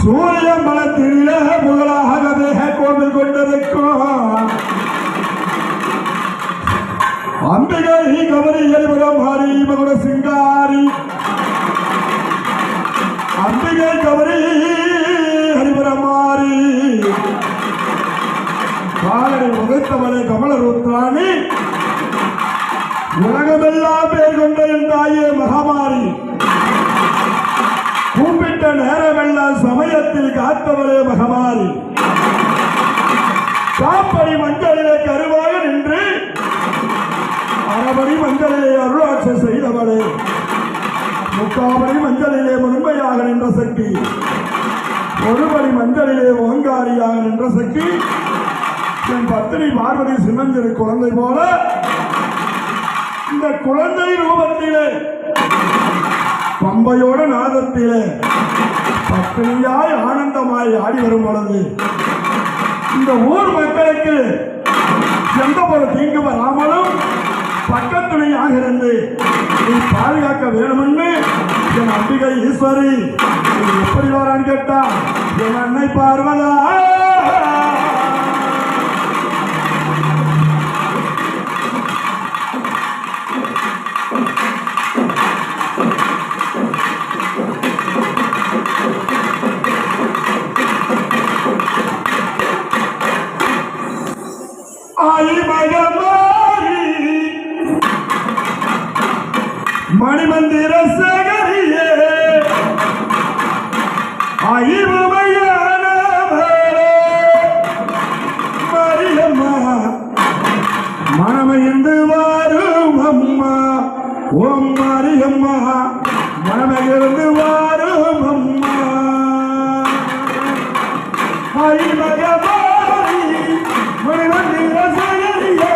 சூரியன் பலத்திலே முதலாகவே கோவில் கொண்டிருக்கும் அம்பிகை கவரி எரிபுரம் ஹரி மகுட சிங்காரி அம்பிகை கவரி ஹரிபுரம் மாறி காலனை உதைத்தவளை கமலருத்ராணி உலகமெல்லாம் பேர் கொண்ட என் தாயே மகாமாரி கூப்பிட்ட நேரமெல்லாம் சமயத்தில் காத்தவளே மகமாரி காப்படி மஞ்சளிலே கருவாக நின்று அறபடி மஞ்சளிலே அருளாட்சி செய்தவளே முக்காபடி மஞ்சளிலே முதன்மையாக நின்ற சக்தி ஒருபடி மஞ்சளிலே ஓங்காரியாக நின்ற சக்தி என் பத்தினி பார்வதி சின்னஞ்சிறு குழந்தை போல இந்த குழந்தை ரூபத்திலே பம்பையோட நாதத்திலே பத்தினியாய் ஆனந்தமாய் ஆடி வரும் பொழுது இந்த ஊர் மக்களுக்கு எந்த ஒரு தீங்கு வராமலும் பக்கத்துணையாக இருந்து நீ பாதுகாக்க வேணும்னு என் அம்பிகை ஈஸ்வரி எப்படி வரான்னு கேட்டா என் அன்னை பார்வதா மணிமந்திர சேகரியே மரியம்மா மனமைந்து வாரும் அம்மா ஓம் மரியம்மா மனமைந்து வாரும் அம்மா மணிமந்திர சேகரியே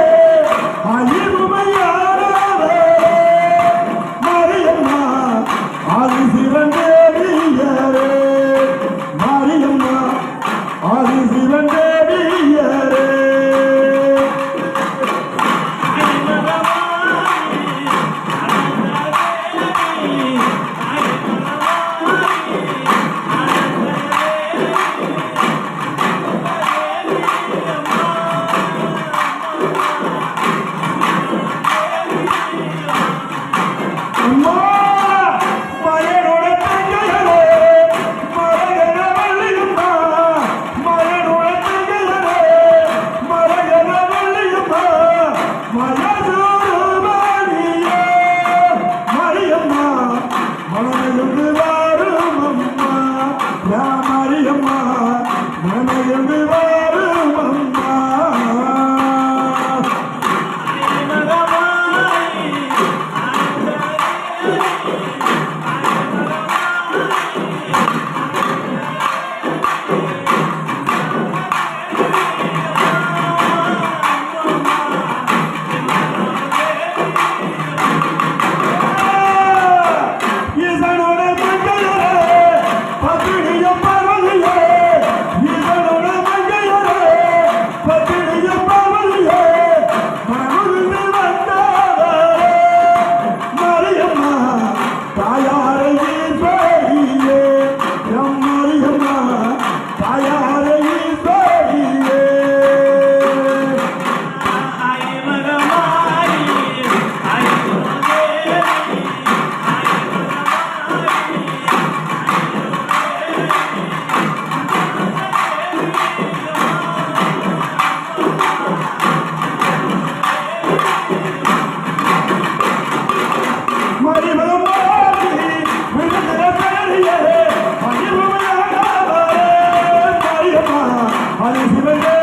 Hadi